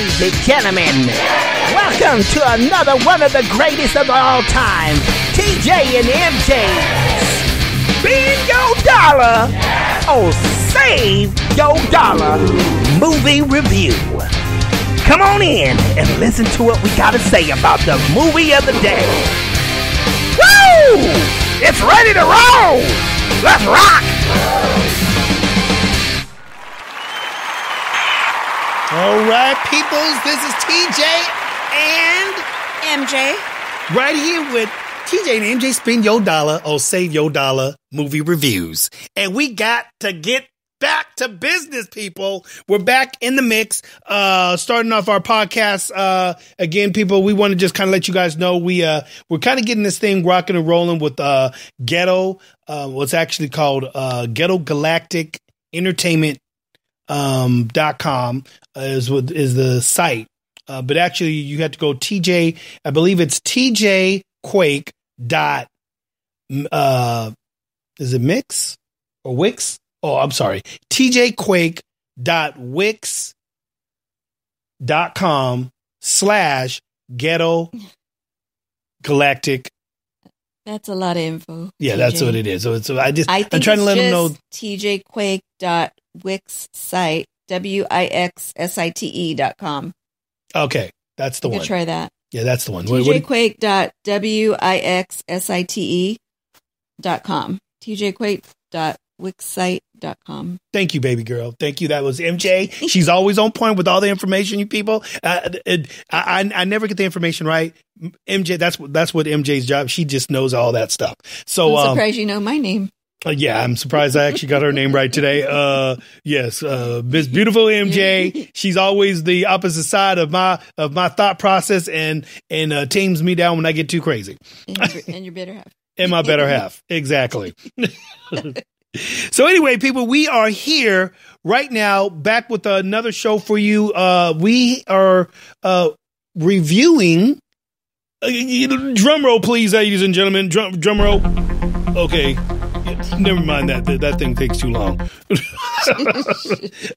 Ladies and gentlemen, welcome to another one of the greatest of all time, TJ and MJ. Spend your dollar or save your dollar movie review. Come on in and listen to what we gotta say about the movie of the day. Woo! It's ready to roll! Let's rock! All right, peoples, this is TJ and MJ. Right here with TJ and MJ Spend Your Dollar or Save Your Dollar movie reviews. And we got to get back to business, people. We're back in the mix, starting off our podcast. Again, people, we want to just kind of let you guys know we're kind of getting this thing rocking and rolling with Ghetto, what's actually called Ghettogallatic Entertainment .com is the site, but actually you have to go TJ. I believe it's TJ Quake dot. Is it Mix or Wix? Oh, I'm sorry. TJQuake.wix.com/Ghetto Galactic. That's a lot of info. Yeah, TJ. That's what it is. So I'm trying to let them know. TJQuake.wix site, WIXSITE.com. Okay, that's the one. Try that. Yeah, that's the one. TJQuake.wixsite.com. TJQuake.wixsite.com. Thank you, baby girl. Thank you. That was MJ. She's always on point with all the information, you people. I never get the information right. MJ, that's what MJ's job. She just knows all that stuff. So I'm surprised you know my name. Yeah, I'm surprised I actually got her name right today. Yes, Miss Beautiful MJ. She's always the opposite side of my thought process and tames me down when I get too crazy. And your better half. And my better half. Exactly. So anyway, people, we are here right now back with another show for you. We are reviewing. Drum roll, please, ladies and gentlemen. Drum roll. Okay. Never mind that thing takes too long.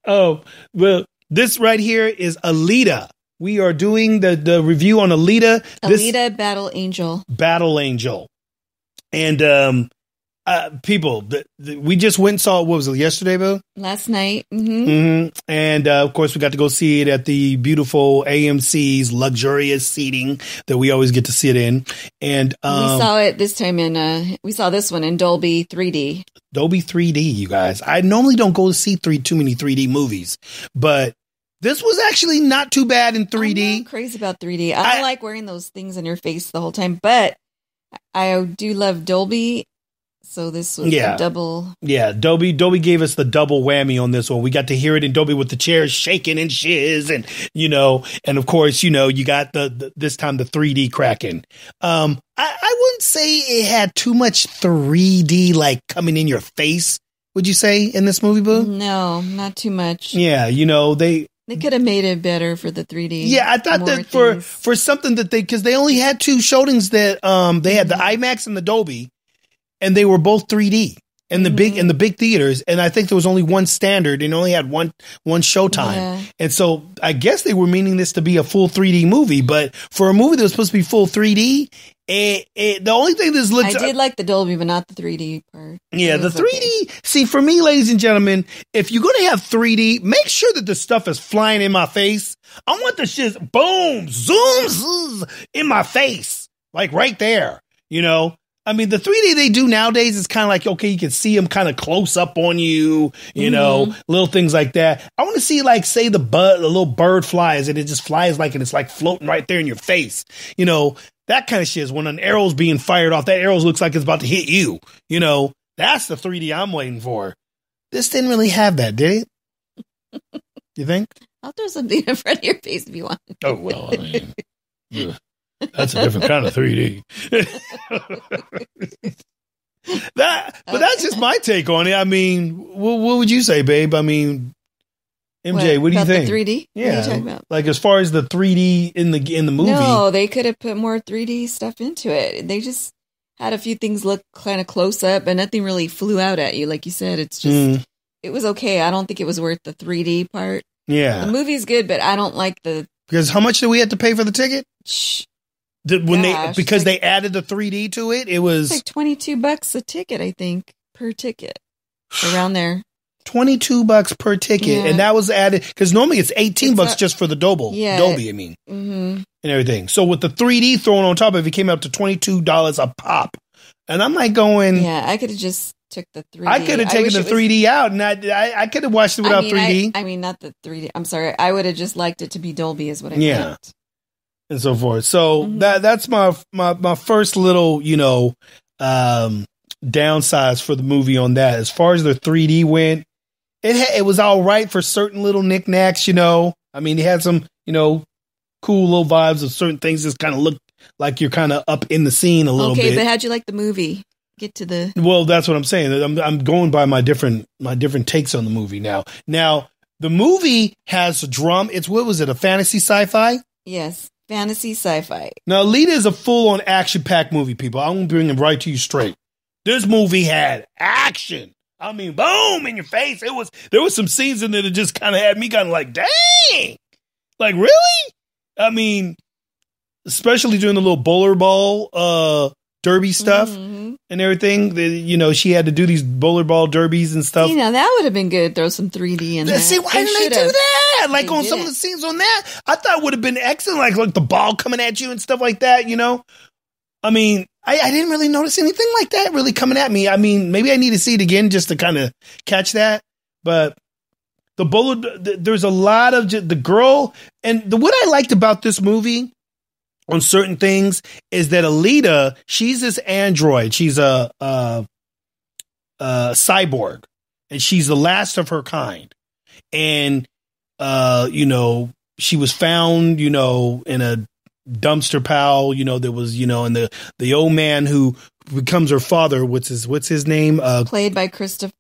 Oh, well, this right here is Alita. We are doing the review on Alita. Alita Battle Angel. Battle Angel. And people, we just went and saw it, what was it, yesterday, Bill? Last night. Mm-hmm. Mm-hmm. And of course, we got to go see it at the beautiful AMC's luxurious seating that we always get to sit in. And we saw it this time we saw this one in Dolby 3D. Dolby 3D, you guys. I normally don't go to see too many 3D movies, but this was actually not too bad in 3D. I'm not crazy about 3D. I don't like wearing those things on your face the whole time, but I do love Dolby. So this was a double. Yeah, Dolby gave us the double whammy on this one. We got to hear it in Dolby with the chairs shaking and shiz, and and of course, you got the this time the 3D cracking. I wouldn't say it had too much 3D like coming in your face. Would you say in this movie, Boo? No, not too much. Yeah, they could have made it better for the 3D. Yeah, I thought that for something that because they only had two showings that they had the IMAX and the Dolby. And they were both 3D in the big theaters. And I think there was only one standard and only had one showtime. Yeah. And so I guess they were meaning this to be a full 3D movie. But for a movie that was supposed to be full 3D, the only thing that looks... I did like the Dolby, but not the 3D part. Yeah, the 3D... Okay. See, for me, ladies and gentlemen, if you're going to have 3D, make sure that the stuff is flying in my face. I want the shit, boom, zoom, in my face. Like right there, I mean, the 3D they do nowadays is kind of like, okay, you can see them kind of close up on you, little things like that. I want to see, like, say the little bird flies and it just flies and it's like floating right there in your face. That kind of shit is when an arrow's being fired off. That arrow looks like it's about to hit you. That's the 3D I'm waiting for. This didn't really have that, did it? You think? I'll throw something in front of your face if you want. Oh, well, I mean, yeah. That's a different kind of 3D. But that's just my take on it. I mean, what would you say, babe? I mean, MJ, what do you think? The 3D? Yeah, what are you talking about? Like as far as the 3D in the movie. No, they could have put more 3D stuff into it. They just had a few things look kind of close up, and nothing really flew out at you. Like you said, it's just it was okay. I don't think it was worth the 3D part. Yeah, the movie's good, but I don't like the Because how much did we have to pay for the ticket? Because they added the 3D to it, it was like $22 a ticket, I think, per ticket, around there. $22 per ticket, and that was added because normally it's $18 just for the Dolby. I mean, and everything. So with the 3D thrown on top of it, came up to $22 a pop, and I'm like going, I could have just took the 3D. I could have taken the 3D out, and I could have watched it without 3D. I mean, not the 3D. I'm sorry, I would have just liked it to be Dolby, is what I meant. And so forth. So that's my first little, downsides for the movie on that. As far as the 3D went, it was all right for certain little knickknacks, I mean, it had some, cool little vibes of certain things that kind of look like you're kind of up in the scene a little bit. Okay, but how'd you like the movie? Get to the... Well, that's what I'm saying. I'm going by my different takes on the movie now. Now, the movie has a drum. What was it, a fantasy sci-fi? Yes. Fantasy sci-fi. Now, Alita is a full-on action-packed movie, people. I'm going to bring it right to you straight. This movie had action. I mean, boom, in your face. There was some scenes in there that just kind of had me kind of like, dang. Like, really? I mean, especially during the little bowler ball derby stuff and everything. She had to do these bowler ball derbies and stuff. That would have been good. Throw some 3D in there. See, why didn't they do that? Like on some of the scenes on that, I thought would have been excellent. Like the ball coming at you and stuff like that. I mean, I didn't really notice anything like that really coming at me. I mean, maybe I need to see it again just to kind of catch that. But the bowler, there's a lot of the girl, and what I liked about this movie on certain things is that Alita, she's this android. She's a cyborg, and she's the last of her kind. And she was found, in a dumpster pile, there was, and the old man who becomes her father, what's his name? Played by Christoph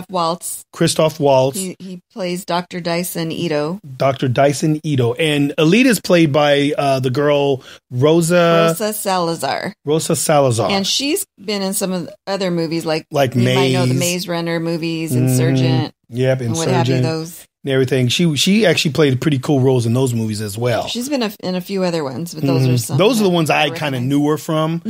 Waltz. Christoph Waltz. He plays Dr. Dyson Ito. Dr. Dyson Ito. And Alita's played by the girl Rosa Salazar. Rosa Salazar. And she's been in some of the other movies like Maze. You might know the Maze Runner movies, Insurgent. Yep, and Insurgent. what have you, those. And everything. She actually played pretty cool roles in those movies as well. She's been in a few other ones, but those are some. Those are the ones I kind of knew her from.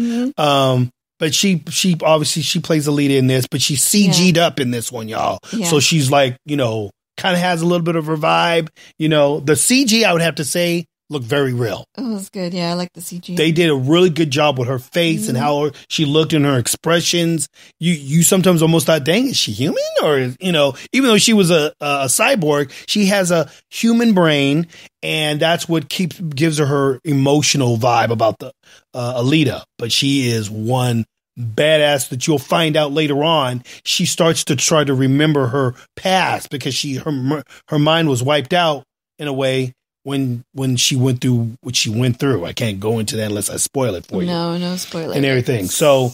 But she obviously she plays Alita in this, but she's CG'd up in this one, y'all. Yeah. So she's like, kind of has a little bit of her vibe. The CG, I would have to say, looked very real. Oh, that's good. Yeah, I like the CG. They did a really good job with her face and how she looked and her expressions. You sometimes almost thought, dang, is she human? Or, even though she was a cyborg, she has a human brain, and that's what gives her emotional vibe about the Alita. But she is one badass that you'll find out later on. She starts to try to remember her past because her mind was wiped out in a way when she went through what she went through. I can't go into that unless I spoil it for you. No spoiler. And everything. So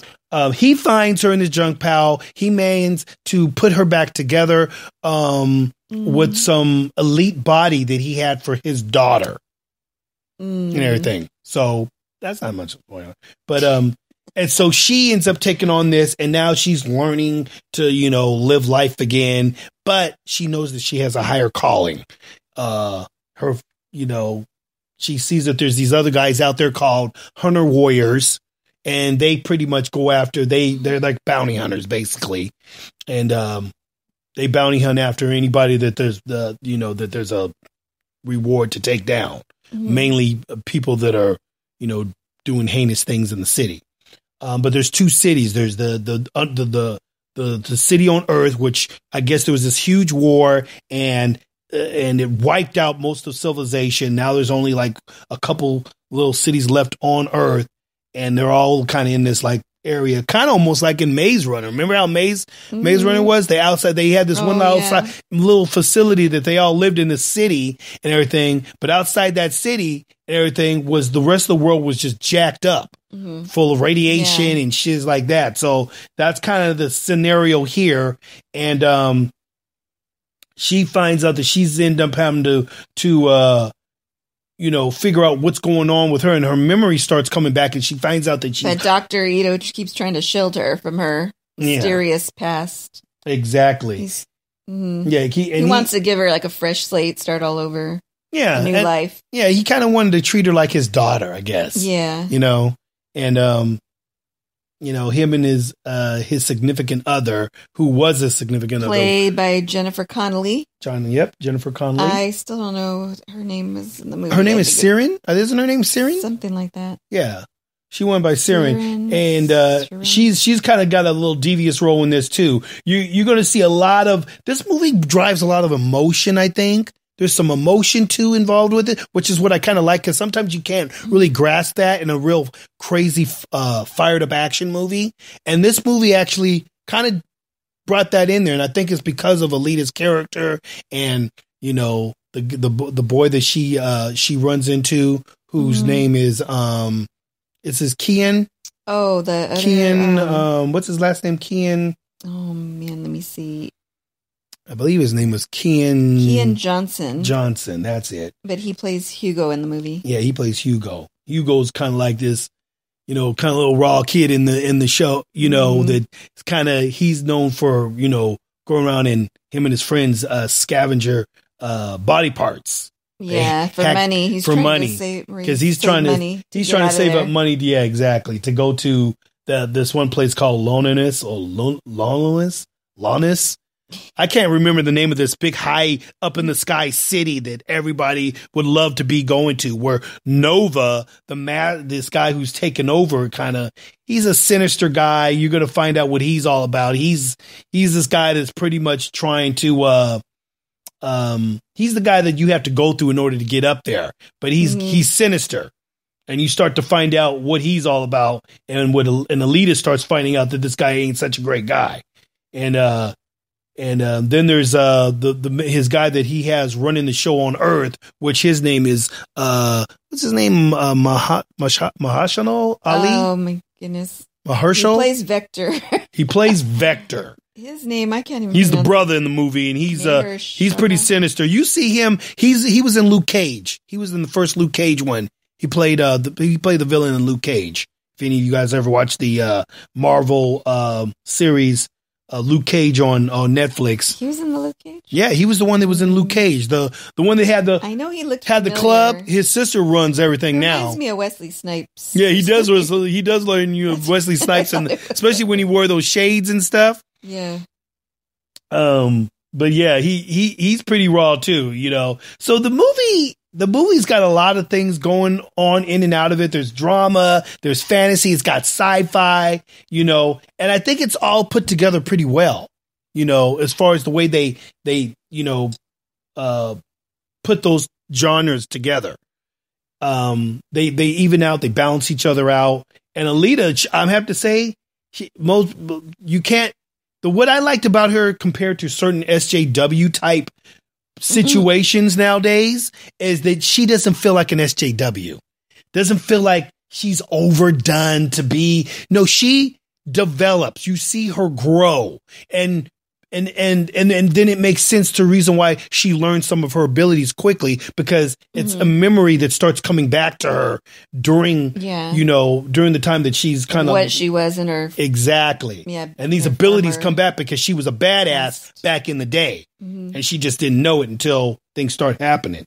he finds her in his junk pile. He means to put her back together with some elite body that he had for his daughter and everything. So that's not much of a spoiler. But and so she ends up taking on this, and now she's learning to, live life again. But she knows that she has a higher calling. She sees that there's these other guys out there called hunter warriors, and they pretty much go after, they're like bounty hunters basically. And, they bounty hunt after anybody that there's a reward to take down, mainly people that are, doing heinous things in the city. But there's two cities. There's the city on Earth, which I guess there was this huge war and it wiped out most of civilization. Now there's only like a couple little cities left on Earth, and they're all kind of in this like area, kind of almost like in Maze Runner. Remember how Maze Runner was? They had this outside little facility that they all lived in the city and everything. But outside that city and everything was the rest of the world was just jacked up, full of radiation and shit like that. So that's kind of the scenario here. And she finds out that she's ended up having to figure out what's going on with her, and her memory starts coming back, and she finds out that Dr. Ito keeps trying to shield her from her mysterious past. Exactly. He wants to give her like a fresh slate, start all over. a new life. Yeah, he kind of wanted to treat her like his daughter, I guess. Yeah. And him and his significant other, who was a significant played other, by Jennifer Connelly. Jennifer Connelly. I still don't know what her name is in the movie. Her name is Siren. Isn't her name Siren? Something like that. Yeah, she went by Siren, and she's kind of got a little devious role in this too. You're going to see a lot of this movie drives a lot of emotion. I think. There's some emotion too involved with it, which is what I kind of like, because sometimes you can't really grasp that in a real crazy, fired up action movie. And this movie actually kind of brought that in there. And I think it's because of Alita's character and, the boy that she runs into, whose name is, it says Kian. Oh, the other, Kian, what's his last name? Kian. Oh man, let me see. I believe his name was Kian. Kian Johnson. Johnson, that's it. But he plays Hugo in the movie. Yeah, he plays Hugo. Hugo's kind of like this, kind of little raw kid in the show. That kind of he's known for going around and him and his friends scavenger body parts. Yeah, for money. He's for trying money to save, because he's trying to save up money. Yeah, exactly, to go to this one place called Loneliness. I can't remember the name of this big high up in the sky city that everybody would love to be going to, where Nova, this guy who's taken over, he's a sinister guy. You're going to find out what he's all about. He's this guy that's pretty much trying to, he's the guy that you have to go through in order to get up there, but he's sinister. And you start to find out what he's all about. And Alita starts finding out that this guy ain't such a great guy. And then there's his guy that he has running the show on Earth, which his name is what's his name, Mahashano Ali. Oh my goodness, Mahershala. He plays Vector. He plays Vector. His name I can't even. He's the brother in the movie, and he's pretty sinister. You see him. He was in Luke Cage. He was in the first Luke Cage one. He played the villain in Luke Cage. If any of you guys ever watched the Marvel series. Luke Cage on Netflix. He was in the Luke Cage? Yeah, he was the one that was in Luke Cage. The one that had I know he looked had familiar. The club. His sister runs everything now. Reminds me of Wesley Snipes. Yeah, he does. He does learn you of Wesley Snipes, and especially when he wore those shades and stuff. Yeah. But yeah, he's pretty raw too. So the movie's got a lot of things going on in and out of it. There's drama, there's fantasy, it's got sci-fi, and I think it's all put together pretty well, as far as the way they put those genres together. They even out, they balance each other out. And Alita, I have to say, what I liked about her compared to certain SJW type situations nowadays is that she doesn't feel like an SJW. Doesn't feel like she's overdone to be. No, she develops. You see her grow, and then it makes sense to reason why she learns some of her abilities quickly, because it's a memory that starts coming back to her during the time that she's kind of what she was in her exactly. Yeah, and these abilities come back because she was a badass back in the day, and she just didn't know it until things start happening.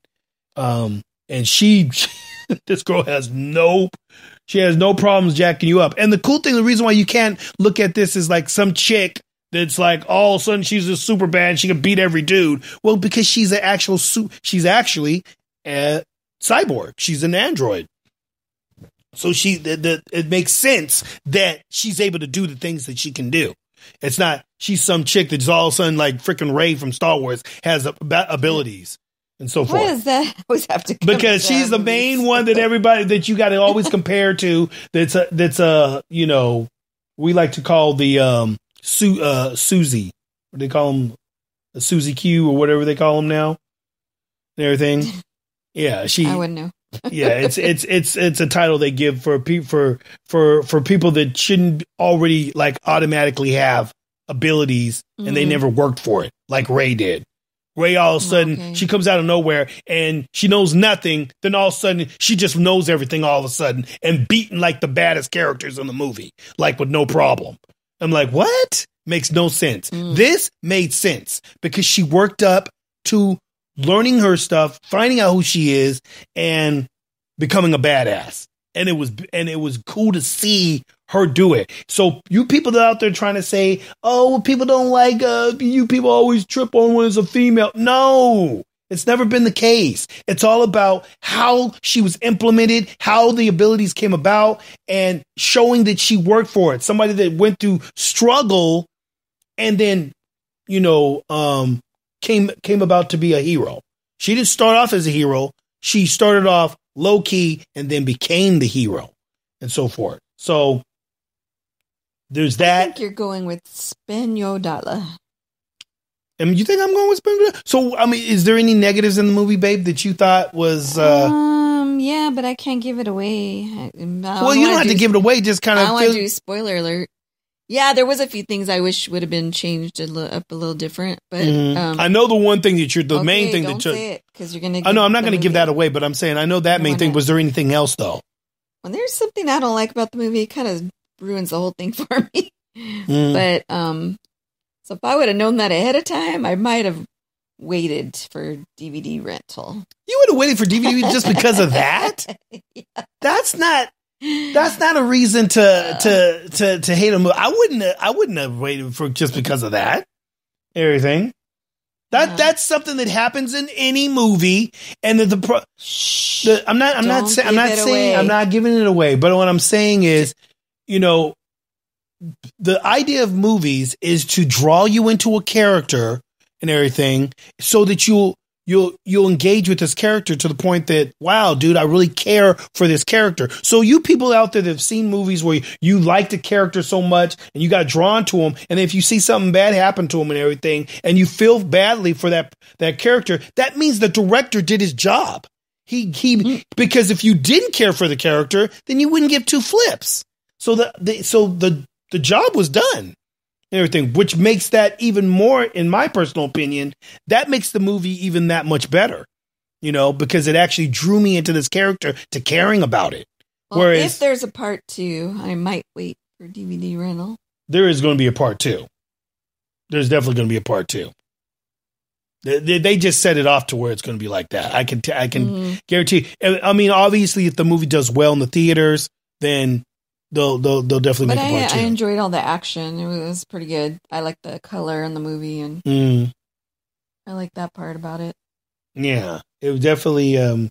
And this girl has no problems jacking you up. And the cool thing, the reason why you can't look at this as like some chick that's like all of a sudden she's just super bad, she can beat every dude. Well, because she's actually a cyborg. She's an android. So it makes sense that she's able to do the things that she can do. It's not she's some chick that's all of a sudden like freaking Rey from Star Wars has abilities and so forth. Why does that always have to come because she's the main one that you got to always compare to. That's we like to call the Susie. What do they call them? Susie Q or whatever they call them now. And everything. Yeah, I wouldn't know. Yeah, it's a title they give for people that shouldn't already like automatically have abilities and they never worked for it, like Rey did. Rey all of a sudden she comes out of nowhere and she knows nothing. Then all of a sudden she just knows everything all of a sudden and beating like the baddest characters in the movie, like with no problem. I'm like, what? Makes no sense. This made sense because she worked up to learning her stuff, finding out who she is, and becoming a badass. And it was cool to see her do it. So you people out there trying to say, oh, people don't like, you people always trip on when it's a female. No, it's never been the case. It's all about how she was implemented, how the abilities came about, and showing that she worked for it. Somebody that went through struggle and then, you know, came about to be a hero. She didn't start off as a hero. She started off low key and then became the hero and so forth. So there's that. I think you're going with Spin Your Dollar. And you think I'm going with Spin Your Dollar? So, I mean, is there any negatives in the movie, babe, that you thought was... Yeah, but I can't give it away. Well, you don't have to give it away. Just kind of... I want to do spoiler alert. Yeah, there was a few things I wish would have been changed up a little different, but I know the one thing that main thing don't that say it because you're gonna. I know I'm not going to give that away, but I'm saying I know that main thing. Was there anything else though? When there's something I don't like about the movie, it kind of ruins the whole thing for me. But so if I would have known that ahead of time, I might have waited for DVD rental. You would have waited for DVD just because of that? Yeah. That's not a reason to hate a movie. I wouldn't have waited for just because of that. Everything. That's something that happens in any movie, and I'm not giving it away. But what I'm saying is, you know, the idea of movies is to draw you into a character and everything, so that you'll engage with this character to the point that, wow, dude, I really care for this character. So you people out there that have seen movies where you like the character so much and you got drawn to him, and if you see something bad happen to him and everything, and you feel badly for that character, that means the director did his job. Because if you didn't care for the character, then you wouldn't give two flips. So the job was done. Everything, which makes that even more, in my personal opinion, that makes the movie even that much better, you know, because it actually drew me into this character to caring about it. Well, whereas if there's a part 2, I might wait for DVD rental. There is going to be a part 2. There's definitely going to be a part 2. They just set it off to where it's going to be like that. I can guarantee. I mean, obviously, if the movie does well in the theaters, then they'll definitely make a part 2. I enjoyed all the action. It was pretty good. I like the color in the movie, and I like that part about it. Yeah, it was definitely had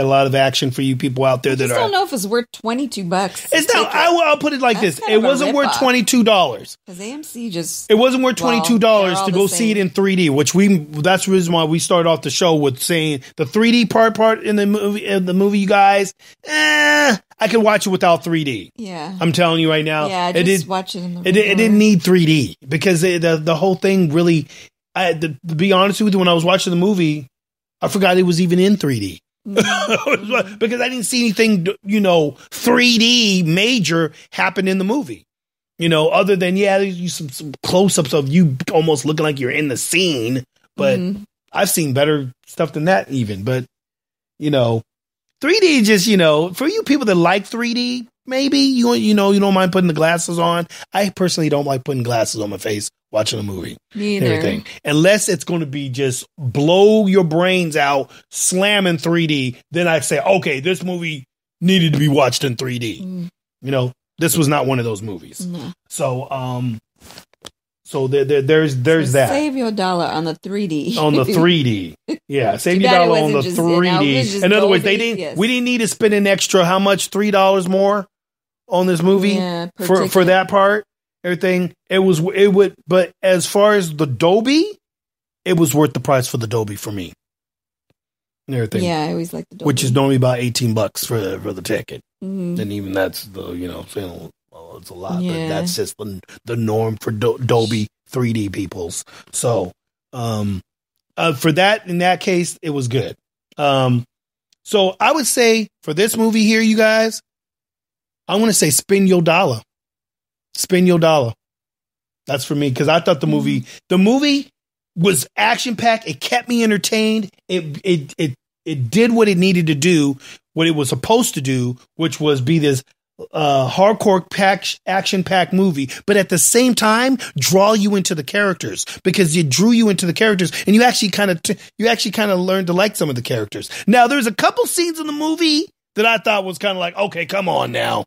a lot of action for you people out there. I don't know if it's worth $22. It's not. I'll put it like this: it wasn't worth $22 because AMC It wasn't worth $22 to go see it in 3D. That's the reason why we started off the show with saying the 3D part in the movie. You guys, I could watch it without 3D. Yeah, I'm telling you right now. Yeah, watch it in the. It didn't need 3D because the whole thing really. To be honest with you, when I was watching the movie, I forgot it was even in 3D. Because I didn't see anything, 3D major happen in the movie, other than, there's some close-ups of you almost looking like you're in the scene, but I've seen better stuff than that even, but 3D just, for you people that like 3D, maybe you don't mind putting the glasses on. I personally don't like putting glasses on my face watching a movie. Neither. Unless it's going to be just blow your brains out, slamming 3D, then I say, okay, this movie needed to be watched in 3D. This was not one of those movies. No. So there's that. Save your dollar on the 3D. On the 3D. Yeah, save your dollar on the 3D. In other words, we didn't need to spend an extra, how much? $3 more on this movie for that part. Everything. But as far as the Dolby, it was worth the price for the Dolby for me. And everything. Yeah, I always like the Dolby. Which is normally about $18 for the ticket. Mm-hmm. And even that's it's a lot, but that's just the norm for Dolby 3D peoples. So, for that, in that case, it was good. So I would say for this movie here, you guys, I want to say spin your dollar. Spin your dollar. That's for me, because I thought the movie was action packed. It kept me entertained. It did what it needed to do, what it was supposed to do, which was be this hardcore action-packed movie, but at the same time draw you into the characters, because it drew you into the characters, and you actually kind of learned to like some of the characters. Now, there's a couple scenes in the movie that I thought was kind of like, okay, come on now.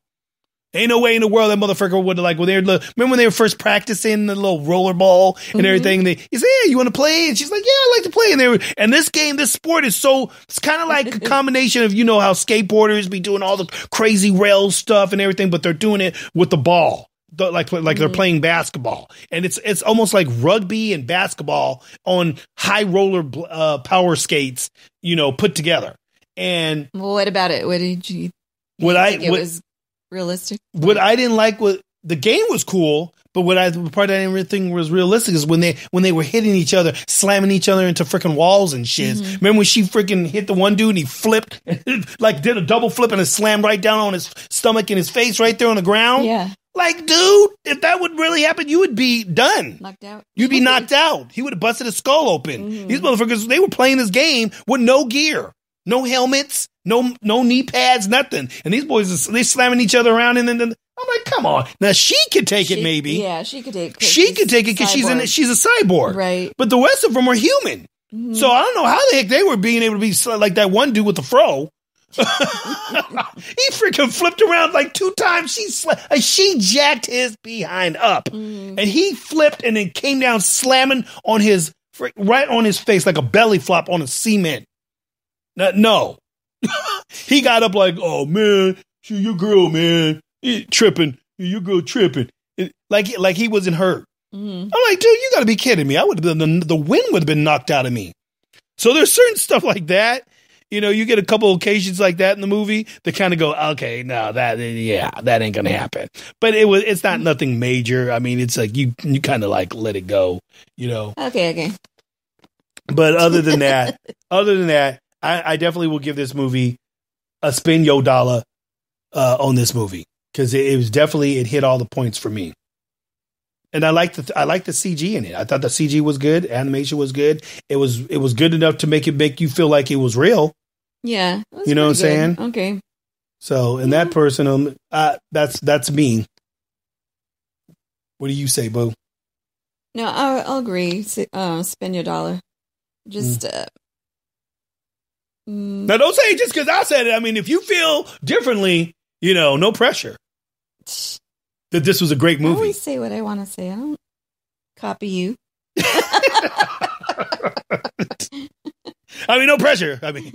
Ain't no way in the world that motherfucker would have, remember when they were first practicing the little rollerball and everything? He said, "Yeah, you want to play?" And she's like, "Yeah, I like to play." And this sport is it's kind of like a combination of, how skateboarders be doing all the crazy rail stuff and everything, but they're doing it with the ball, like they're playing basketball, and it's almost like rugby and basketball on high roller power skates, put together. And what about it? What did you? Was realistic. What I didn't like the game was cool, but the part I didn't really think was realistic is when they were hitting each other, slamming each other into freaking walls and shit. Mm-hmm. Remember when she freaking hit the one dude and he flipped, did a double flip and it slammed right down on his stomach and his face right there on the ground? Yeah. Dude, if that would really happen, you would be done. Knocked out. You'd be knocked out. He would have busted his skull open. Mm-hmm. These motherfuckers, they were playing this game with no gear, no helmets, no knee pads, nothing. And these boys, they slamming each other around, and then I'm like, come on. Now she could take it, maybe. Yeah, she could take it. She could take it because she's a cyborg, right? But the rest of them are human. Mm-hmm. So I don't know how the heck they were being able to be like that one dude with the fro. He freaking flipped around like 2 times. She jacked his behind up, and he flipped and then came down slamming on right on his face like a belly flop on a cement. No. He got up like, "Oh man, your girl, man, tripping. Your girl tripping." Like he wasn't hurt. Mm-hmm. I'm like, dude, you got to be kidding me. I would have been the wind would have been knocked out of me. So there's certain stuff like that. You get a couple occasions like that in the movie that kind of go, okay, no, that ain't gonna happen. But it's not nothing major. I mean, it's like you kind of like let it go. Okay. But other than that. I definitely will give this movie a spin your dollar on this movie, because it was definitely, it hit all the points for me. And I like the CG in it. I thought the CG was good, animation was good. It was good enough to make you feel like it was real. Yeah, you know what I'm saying? Okay. So, and that person, that's me. What do you say, Bo? No, I'll agree. Spend your dollar. Just. Now, don't say it just because I said it. I mean, if you feel differently, no pressure. That this was a great movie. I always say what I want to say. I don't copy you. I mean, no pressure. I mean,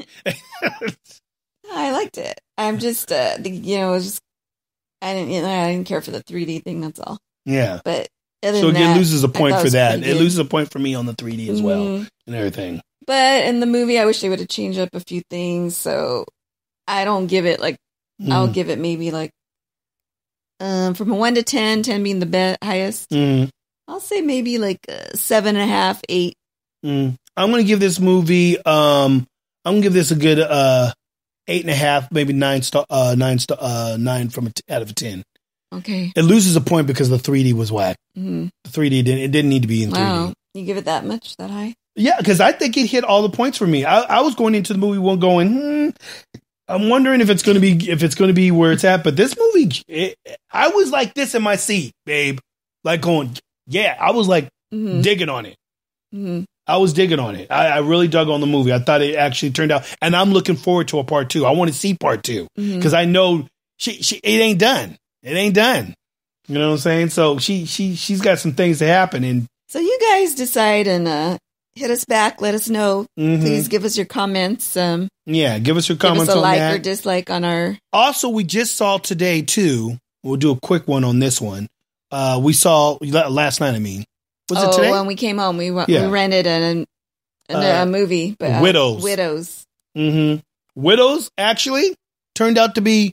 I liked it. I'm just, it was just, I didn't care for the 3D thing. That's all. Yeah. But so again, it loses a point for that. It loses a point for me on the 3D as well and everything. But in the movie, I wish they would have changed up a few things. So I don't give it I'll give it maybe from a 1 to 10, 10 being the highest. I'll say maybe 7.5, 8. I'm going to give this movie, I'm going to give this a good 8.5, maybe 9 out of 10. Okay. It loses a point because the 3D was whack. Mm-hmm. The 3D didn't need to be in 3D. Wow. You give it that much, that high? Yeah, because I think it hit all the points for me. I was going into the movie going, I'm wondering if it's going to be where it's at. But this movie, I was like this in my seat, babe. Like going, yeah. I was like digging on it. Mm-hmm. I was digging on it. I really dug on the movie. I thought it actually turned out, and I'm looking forward to a part 2. I want to see part 2 because I know it ain't done. It ain't done. You know what I'm saying? So she's got some things to happen. And so you guys decide and hit us back. Let us know. Please give us your comments. Give us your comments give us a on like that. or dislike on our. Also, we just saw today too. We'll do a quick one on this one. We saw last night. I mean, was it today? When we came home, we rented a movie. But, Widows. Widows. Widows actually turned out to be.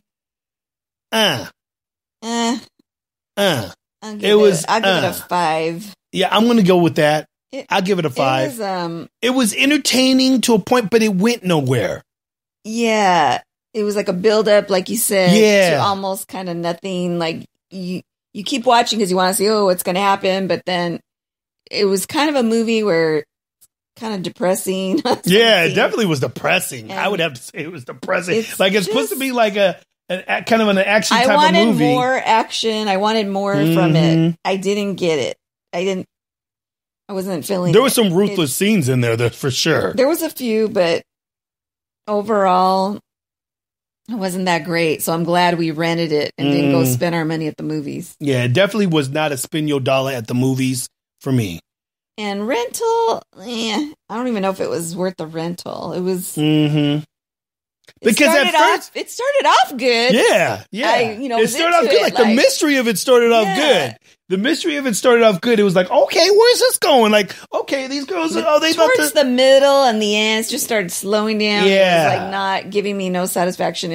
I'll give it a 5. Yeah, I'm going to go with that. I'll give it a 5. It was entertaining to a point, but it went nowhere. Yeah, it was like a build up, like you said, to almost kind of nothing. Like you keep watching because you want to see, what's going to happen, but then it was kind of a movie where kind of depressing. Yeah, it definitely was depressing. I would have to say it was depressing. It's supposed to be like a kind of an action type of movie. I wanted more action. I wanted more from it. I didn't get it. I wasn't feeling. There were some ruthless scenes in there, for sure. There was a few, but overall, it wasn't that great. So I'm glad we rented it and didn't go spend our money at the movies. Yeah, it definitely was not a spend your dollar at the movies for me. And rental, I don't even know if it was worth the rental. It was. Because at first it started off good. Yeah. It started off good. Like the mystery of it started off good. The mystery of it started off good. It was like, okay, where's this going? Like, okay, these girls, towards the middle and the end, it just started slowing down. Yeah. It was like not giving me no satisfaction.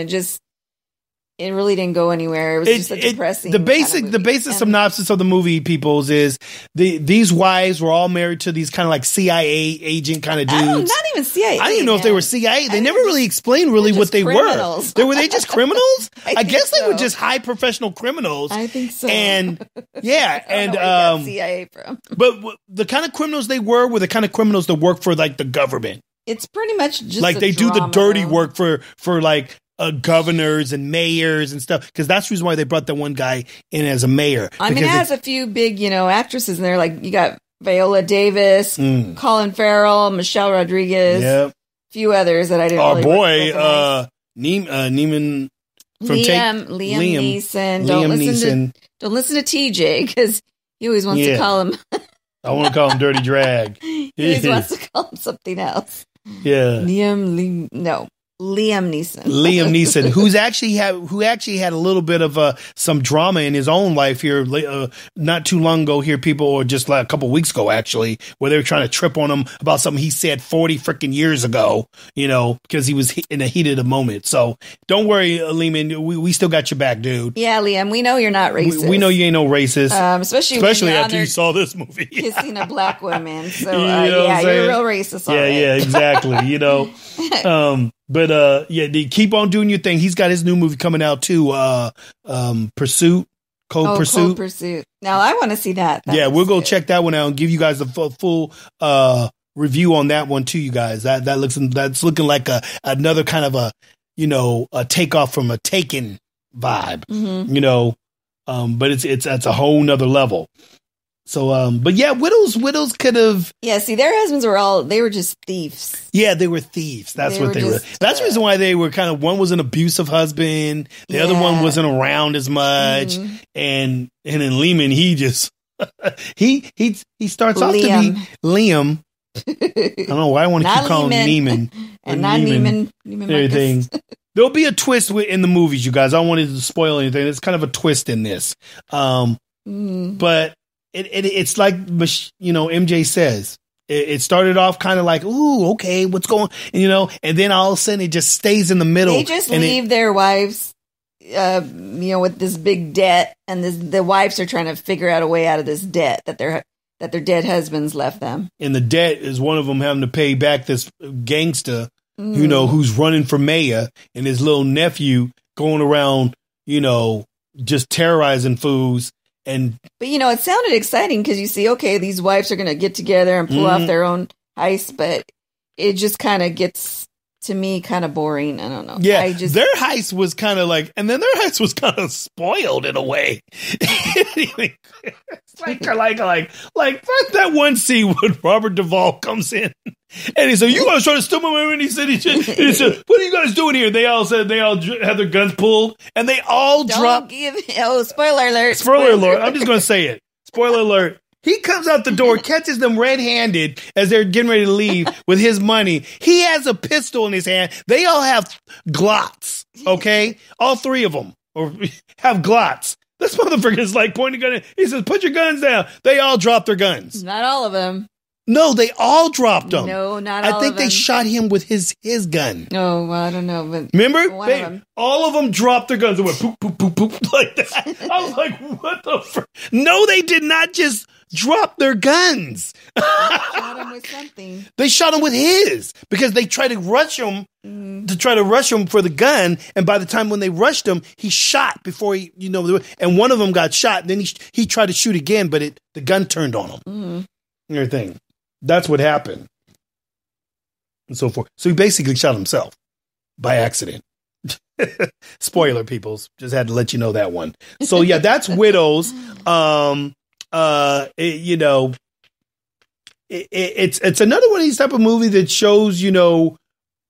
It really didn't go anywhere. It was just a depressing. The basic synopsis of the movie, peoples, is these wives were all married to these kind of like CIA agent kind of dudes. Not even CIA. I didn't even know if they were CIA. They never really explained what they criminals. were. Were they just criminals? I guess they were just high professional criminals. I think so. And yeah, and where CIA from. But the kind of criminals they were the kind of criminals that work for like the government. It's pretty much just like they do the dirty work for like. Governors and mayors and stuff, because that's the reason why they brought that one guy in as a mayor. I mean, it has a few big, actresses in there. Like you got Viola Davis, Colin Farrell, Michelle Rodriguez, a few others that I didn't. Our boy, Neiman from Liam Neeson. Don't listen to TJ because he always wants to call him. I want to call him Dirty Drag. He always wants to call him something else. Yeah, Liam Neeson. Liam Neeson, who actually had a little bit of some drama in his own life here, not too long ago. Here, people, or just like a couple weeks ago, actually, where they were trying to trip on him about something he said 40 freaking years ago. Because he was in a heat of the moment. So don't worry, Liam, we still got your back, dude. Yeah, Liam, we know you're not racist. We know you ain't no racist, especially after you saw this movie, kissing a black woman. So you're a real racist. Yeah, exactly. But keep on doing your thing. He's got his new movie coming out too. Pursuit. Cold Pursuit. Now I want to see that. We'll go check that one out and give you guys the full review on that one too. You guys, that's looking like another kind of a takeoff from a Taken vibe. But it's a whole nother level. So, but yeah, widows could have. Yeah, see, their husbands they were just thieves. Yeah, they were thieves. That's what they were. That's the reason why they were kind of, one was an abusive husband. The other one wasn't around as much. And then Lehman, he just, he starts off to be Liam. I don't know why I want to keep calling him Neiman. And not Neiman. Everything. There'll be a twist in the movies, you guys. I don't want to spoil anything. There's kind of a twist in this. But it's like, MJ says, it started off kind of like, ooh, okay, what's going, and then all of a sudden it just stays in the middle. They just leave their wives, with this big debt, and the wives are trying to figure out a way out of this debt that their dead husbands left them. And the debt is one of them having to pay back this gangster, who's running for mayor, and his little nephew going around, just terrorizing fools. But it sounded exciting because you see, okay, these wives are going to get together and pull off their own heist, but it just kind of gets, to me, kind of boring. I don't know. Yeah, their heist was kind of like, and then their heist was kind of spoiled in a way. It's like that one scene when Robert Duvall comes in and he said, "You guys trying to steal my money?" And he said, "What are you guys doing here?" They all had their guns pulled, and they all dropped. Spoiler alert! Spoiler alert! I'm just going to say it. Spoiler alert! He comes out the door, catches them red-handed as they're getting ready to leave with his money. He has a pistol in his hand. They all have Glocks, okay? All three of them have Glocks. This motherfucker is like pointing a gun. He says, "Put your guns down." They all dropped their guns. Not all of them. No, they all dropped them. No, not all of them. I think they shot him with his gun. Oh, well, I don't know. But remember? All of them dropped their guns and went poop, poop, poop, poop, like that. I was like, what the fuck? No, they did not just drop their guns. They shot him with something. They shot him with his because they tried to rush him for the gun. And by the time when they rushed him, he shot before and one of them got shot. And then he tried to shoot again, but the gun turned on him. And everything. That's what happened. And so forth. So he basically shot himself by accident. Spoiler, peoples. Just had to let you know that one. So yeah, that's Widows. It's another one of these type of movie that shows,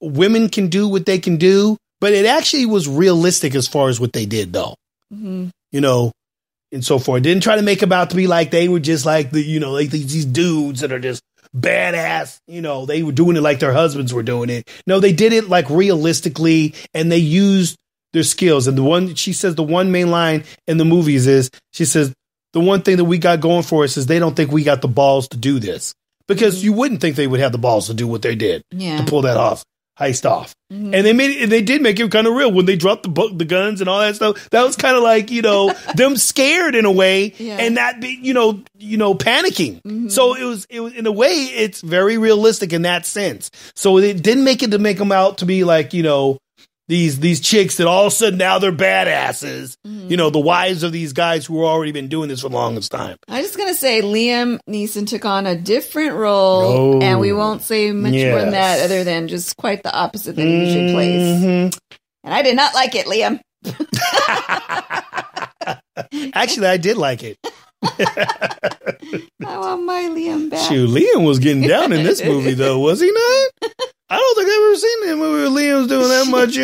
women can do what they can do, but it actually was realistic as far as what they did, though. Mm-hmm. And so forth. Didn't try to make about to be like they were just like like these dudes that are just badass. They were doing it like their husbands were doing it. No, they did it like realistically, and they used their skills. And she says the one main line in the movies is, she says, the one thing that we got going for us is they don't think we got the balls to do this, because you wouldn't think they would have the balls to do what they did to pull that heist off. Mm-hmm. And they did make it kind of real when they dropped the guns and all that stuff. That was kind of like, them scared in a way, and not be, panicking. Mm-hmm. So it was in a way, it's very realistic in that sense. So it didn't make it to make them out to be like, these chicks that all of a sudden now they're badasses, the wives of these guys who have already been doing this for the longest time. I'm just going to say Liam Neeson took on a different role, and we won't say much more than that other than just quite the opposite that he usually plays. And I did not like it, Liam. Actually, I did like it. I want my Liam back. Shoot, Liam was getting down in this movie, though, was he not? I don't think I've ever seen that movie where Liam's doing that much,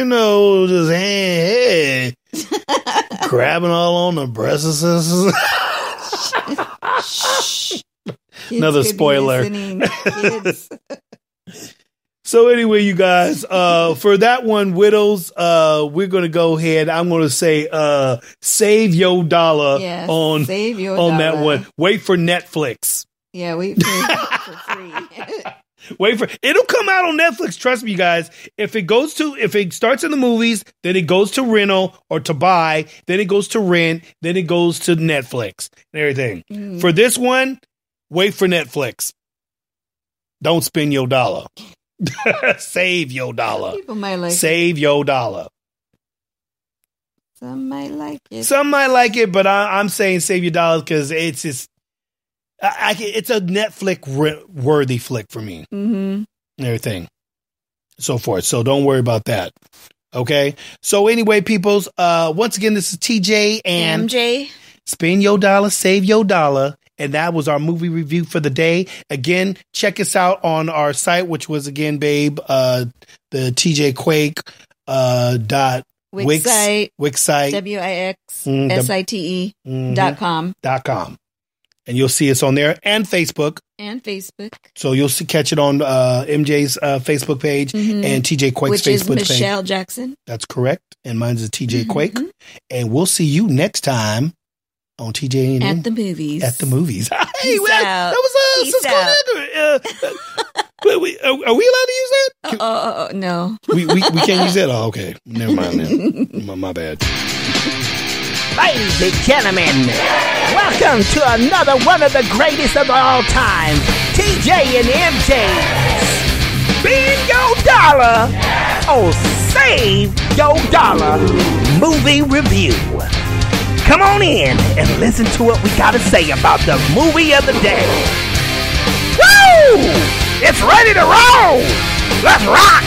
just hey, grabbing all on the breasts. Another spoiler. So anyway, you guys, for that one, Widows, we're going to go ahead. I'm going to say, save your dollar on that one. Wait for Netflix. Yeah, wait for free. It'll come out on Netflix. Trust me, guys. If it starts in the movies, then it goes to rental or to buy, then it goes to rent, then it goes to Netflix and everything. Mm. For this one, wait for Netflix. Don't spend your dollar. Save your dollar. People might like Save your dollar. Some might like it. Some might like it, but I'm saying save your dollar because it's just. It's a Netflix worthy flick for me. Mm-hmm. Everything. So forth. So don't worry about that. Okay. So anyway, peoples, once again, this is TJ and MJ. Spend your dollar, save your dollar. And that was our movie review for the day. Again, check us out on our site, which was again, babe, the TJ Quake, Wixsite. WIXSITE.com. And you'll see us on there and Facebook. So you'll catch it on MJ's Facebook page and TJ Quake's Facebook page. Which is Michelle Jackson. That's correct. And mine's a TJ Quake. And we'll see you next time on TJ and At the Movies. At the Movies. Hey, that was are we allowed to use that? No. We can't use that? Oh, okay. Never mind then. My bad. Ladies and gentlemen, welcome to another one of the greatest of all time, TJ and MJ's Spend Your Dollar or Save Your Dollar movie review. Come on in and listen to what we got to say about the movie of the day. Woo! It's ready to roll! Let's rock!